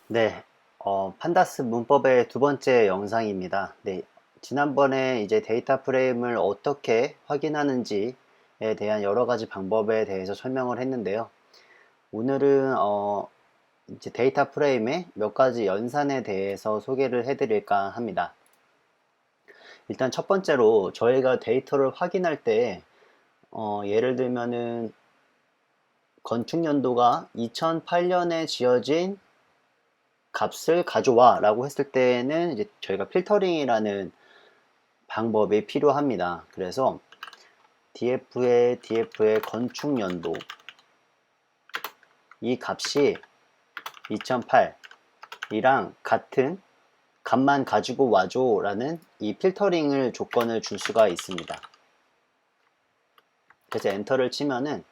네, 판다스 문법의 두 번째 영상입니다. 네, 지난번에 이제 데이터 프레임을 어떻게 확인하는지에 대한 여러 가지 방법에 대해서 설명을 했는데요. 오늘은 이제 데이터 프레임의 몇 가지 연산에 대해서 소개를 해드릴까 합니다. 일단 첫 번째로 저희가 데이터를 확인할 때 예를 들면은 건축 연도가 2008년에 지어진 값을 가져와 라고 했을 때는 이제 저희가 필터링이라는 방법이 필요합니다. 그래서 df의 건축 연도 이 값이 2008이랑 같은 값만 가지고 와줘 라는 이 필터링을 조건을 줄 수가 있습니다. 그래서 엔터를 치면은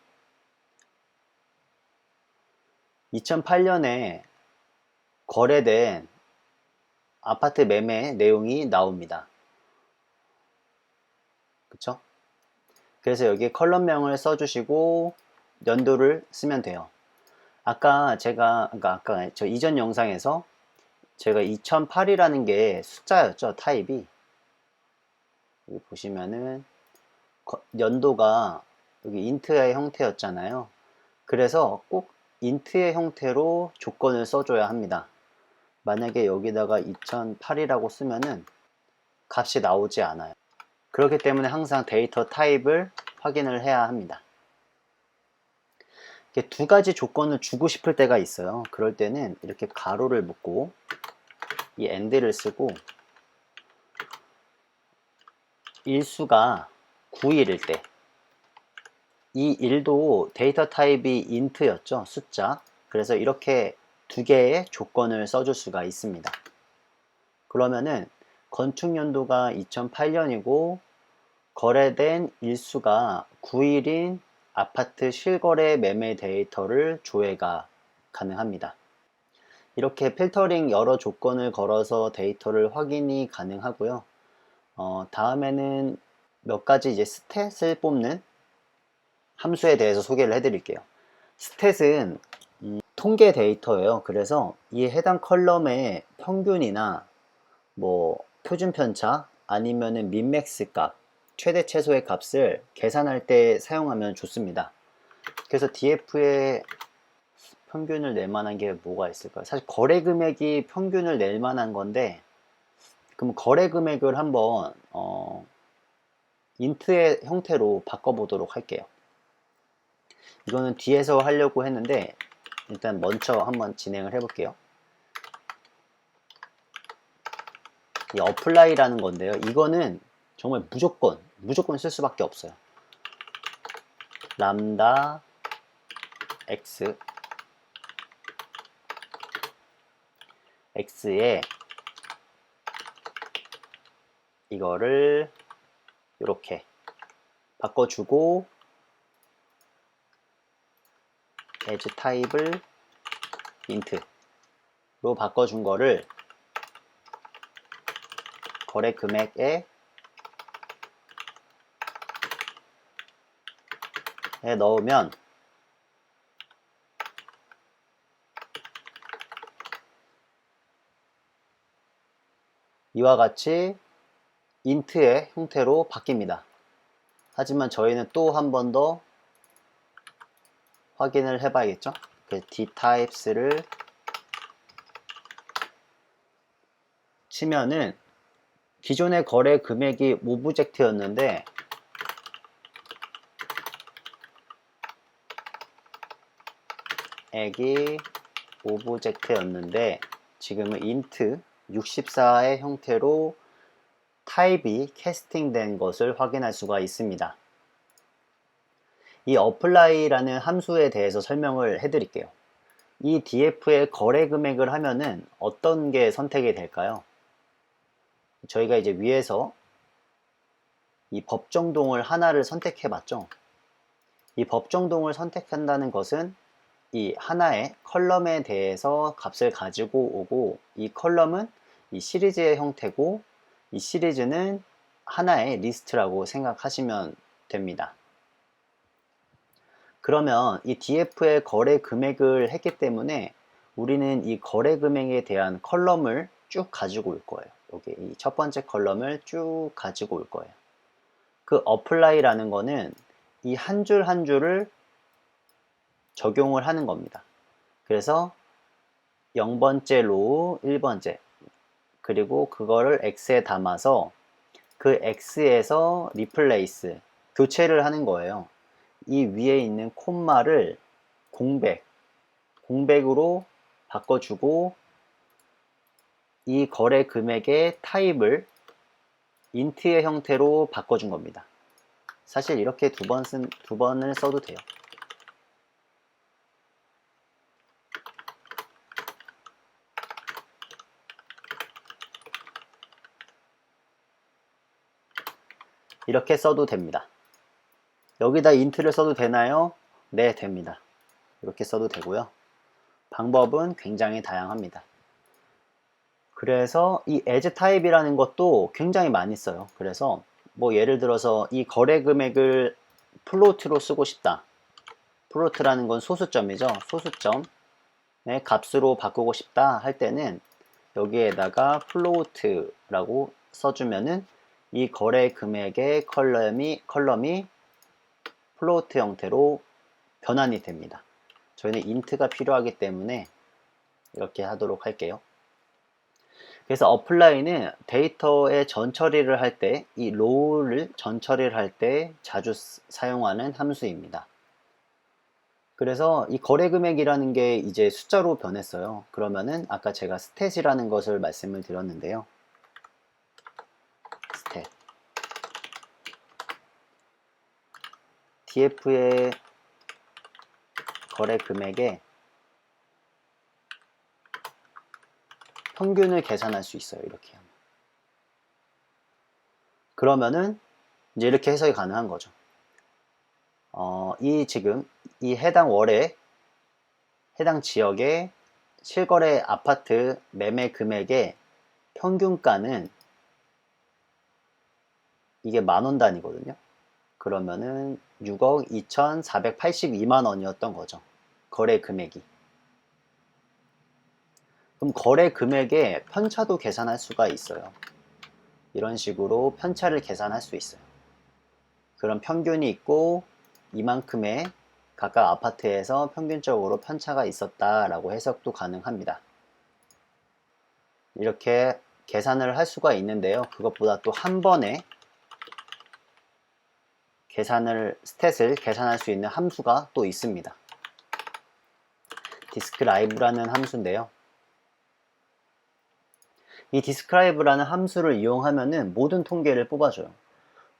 2008년에 거래된 아파트 매매 내용이 나옵니다. 그쵸? 그래서 여기 컬럼명을 써주시고 연도를 쓰면 돼요. 아까 저 이전 영상에서 제가 2008이라는 게 숫자였죠, 타입이. 여기 보시면은 연도가 여기 인트의 형태였잖아요. 그래서 꼭 인트의 형태로 조건을 써줘야 합니다. 만약에 여기다가 2008이라고 쓰면은 값이 나오지 않아요. 그렇기 때문에 항상 데이터 타입을 확인을 해야 합니다. 이렇게 두 가지 조건을 주고 싶을 때가 있어요. 그럴 때는 이렇게 가로를 묶고 이 and를 쓰고 일수가 9일일 때 이 1도 데이터 타입이 int였죠. 숫자. 그래서 이렇게 두 개의 조건을 써줄 수가 있습니다. 그러면은 건축 연도가 2008년이고 거래된 일수가 9일인 아파트 실거래 매매 데이터를 조회가 가능합니다. 이렇게 필터링 여러 조건을 걸어서 데이터를 확인이 가능하고요. 다음에는 몇 가지 이제 스탯을 뽑는 함수에 대해서 소개를 해드릴게요. 스탯은 통계 데이터예요. 그래서 이 해당 컬럼의 평균이나 뭐 표준 편차 아니면은 민맥스 값, 최대 최소의 값을 계산할 때 사용하면 좋습니다. 그래서 DF의 평균을 낼 만한 게 뭐가 있을까요? 사실 거래 금액이 평균을 낼 만한 건데, 그럼 거래 금액을 한번 인트의 형태로 바꿔보도록 할게요. 이거는 뒤에서 하려고 했는데 일단 먼저 한번 진행을 해볼게요. 이 어플라이라는 건데요. 이거는 정말 무조건 쓸 수밖에 없어요. 람다 x x에 이거를 이렇게 바꿔주고 edge 타입을 int로 바꿔준 거를 거래 금액에 넣으면 이와 같이 int의 형태로 바뀝니다. 하지만 저희는 또 한 번 더 확인을 해봐야겠죠? 그 dtypes를 치면은 기존의 거래 금액이 오브젝트였는데 액이 오브젝트였는데 지금은 int 64의 형태로 타입이 캐스팅된 것을 확인할 수가 있습니다. 이 apply라는 함수에 대해서 설명을 해드릴게요. 이 df의 거래 금액을 하면은 어떤 게 선택이 될까요? 저희가 이제 위에서 이 법정동을 하나를 선택해 봤죠. 이 법정동을 선택한다는 것은 이 하나의 컬럼에 대해서 값을 가지고 오고 이 컬럼은 이 시리즈의 형태고 이 시리즈는 하나의 리스트라고 생각하시면 됩니다. 그러면 이 df의 거래 금액을 했기 때문에 우리는 이 거래 금액에 대한 컬럼을 쭉 가지고 올 거예요. 여기 이 첫 번째 컬럼을 쭉 가지고 올 거예요. 그 apply라는 거는 이 한 줄 한 줄을 적용을 하는 겁니다. 그래서 0번째 로우, 1번째 그리고 그거를 x에 담아서 그 x에서 replace, 교체를 하는 거예요. 이 위에 있는 콤마를 공백으로 바꿔주고 이 거래 금액의 타입을 int의 형태로 바꿔준 겁니다. 사실 이렇게 두 번을 써도 돼요. 이렇게 써도 됩니다. 여기다 int를 써도 되나요? 네, 됩니다. 이렇게 써도 되고요. 방법은 굉장히 다양합니다. 그래서 이 as 타입이라는 것도 굉장히 많이 써요. 그래서 뭐 예를 들어서 이 거래 금액을 플로트로 쓰고 싶다. 플로트라는 건 소수점이죠. 소수점의 값으로 바꾸고 싶다 할 때는 여기에다가 플로트라고 써주면은 이 거래 금액의 컬럼이 플로트 형태로 변환이 됩니다. 저희는 int가 필요하기 때문에 이렇게 하도록 할게요. 그래서 apply는 데이터의 전처리를 할 때, 이 row를 전처리를 할 때 자주 사용하는 함수입니다. 그래서 이 거래 금액이라는 게 이제 숫자로 변했어요. 그러면은 아까 제가 stat이라는 것을 말씀을 드렸는데요. stat. df의 거래 금액에 평균을 계산할 수 있어요. 이렇게 하면. 그러면은 이제 이렇게 해석이 가능한 거죠. 지금 이 해당 월에 해당 지역의 실거래 아파트 매매 금액의 평균가는 이게 만원 단위거든요. 그러면은 6억 2,482만 원이었던 거죠. 거래 금액이. 그럼 거래 금액의 편차도 계산할 수가 있어요. 이런 식으로 편차를 계산할 수 있어요. 그럼 평균이 있고 이만큼의 각각 아파트에서 평균적으로 편차가 있었다라고 해석도 가능합니다. 이렇게 계산을 할 수가 있는데요. 그것보다 또 한 번에 스탯을 계산할 수 있는 함수가 또 있습니다. describe라는 함수인데요. 이 describe라는 함수를 이용하면은 모든 통계를 뽑아줘요.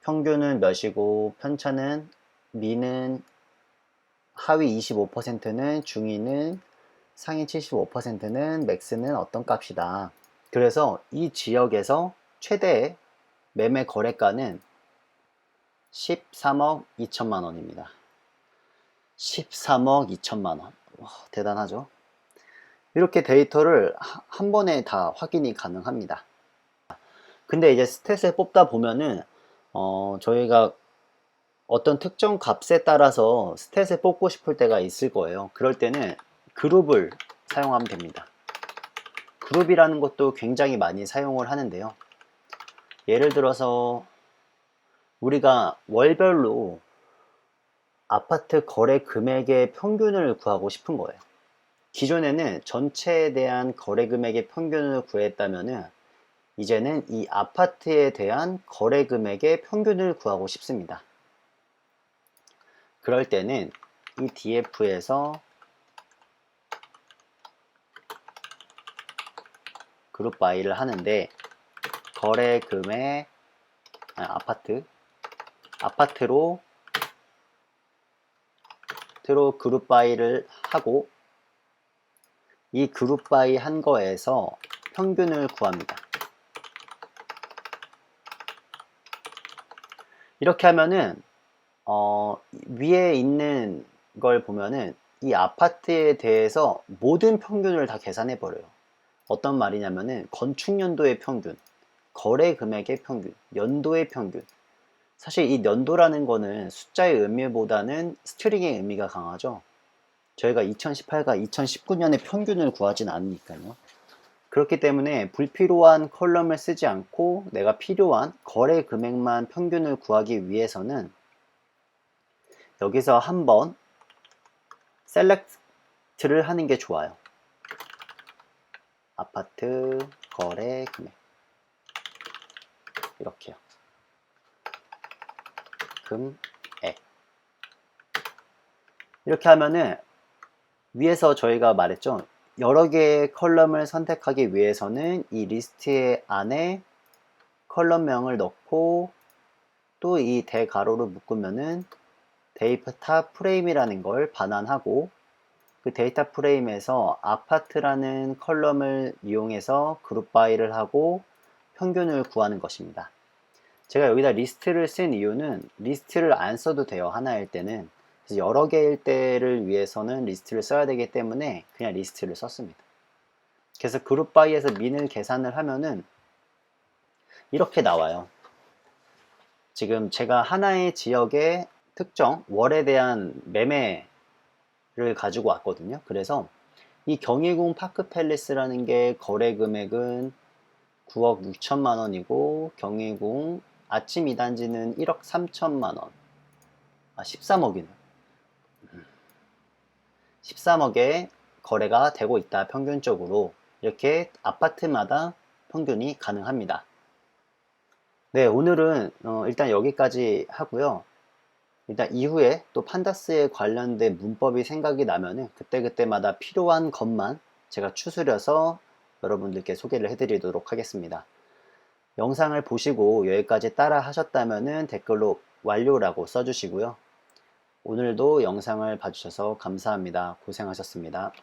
평균은 몇이고, 편차는, 미는, 하위 25%는, 중위는, 상위 75%는, 맥스는 어떤 값이다. 그래서 이 지역에서 최대의 매매 거래가는 13억 2천만 원입니다. 13억 2천만 원. 와, 대단하죠? 이렇게 데이터를 한 번에 다 확인이 가능합니다. 근데 이제 스탯을 뽑다 보면은 저희가 어떤 특정 값에 따라서 스탯을 뽑고 싶을 때가 있을 거예요. 그럴 때는 그룹을 사용하면 됩니다. 그룹이라는 것도 굉장히 많이 사용을 하는데요. 예를 들어서 우리가 월별로 아파트 거래 금액의 평균을 구하고 싶은 거예요. 기존에는 전체에 대한 거래 금액의 평균을 구했다면은 이제는 이 아파트에 대한 거래 금액의 평균을 구하고 싶습니다. 그럴 때는 이 df에서 그룹 바이를 하는데 거래 금액 아파트로 그룹 바이를 하고 이 그룹 바이 한 거에서 평균을 구합니다. 이렇게 하면은 위에 있는 걸 보면은 이 아파트에 대해서 모든 평균을 다 계산해 버려요. 어떤 말이냐면은 건축 연도의 평균, 거래 금액의 평균, 연도의 평균. 사실 이 연도라는 거는 숫자의 의미보다는 스트링의 의미가 강하죠. 저희가 2018과 2019년의 평균을 구하진 않으니까요. 그렇기 때문에 불필요한 컬럼을 쓰지 않고 내가 필요한 거래 금액만 평균을 구하기 위해서는 여기서 한번 셀렉트를 하는 게 좋아요. 아파트 거래 금액 이렇게요. 금액 이렇게 하면은 위에서 저희가 말했죠. 여러 개의 컬럼을 선택하기 위해서는 이 리스트의 안에 컬럼명을 넣고 또 이 대가로를 묶으면은 데이터 프레임이라는 걸 반환하고 그 데이터 프레임에서 아파트라는 컬럼을 이용해서 그룹 바이를 하고 평균을 구하는 것입니다. 제가 여기다 리스트를 쓴 이유는 리스트를 안 써도 돼요. 하나일 때는. 그래서 여러 개일 때를 위해서는 리스트를 써야 되기 때문에 그냥 리스트를 썼습니다. 그래서 그룹 바이에서 민을 계산을 하면은 이렇게 나와요. 지금 제가 하나의 지역의 특정 월에 대한 매매를 가지고 왔거든요. 그래서 이 경희궁 파크팰리스라는 게 거래 금액은 9억 6천만 원이고 경희궁 아침 2단지는 1억 3천만 원. 13억이네. 13억에 거래가 되고 있다. 평균적으로. 이렇게 아파트마다 평균이 가능합니다. 네, 오늘은 일단 여기까지 하고요. 일단 이후에 또 판다스에 관련된 문법이 생각이 나면은 그때그때마다 필요한 것만 제가 추스려서 여러분들께 소개를 해드리도록 하겠습니다. 영상을 보시고 여기까지 따라 하셨다면은 댓글로 완료라고 써주시고요. 오늘도 영상을 봐주셔서 감사합니다. 고생하셨습니다.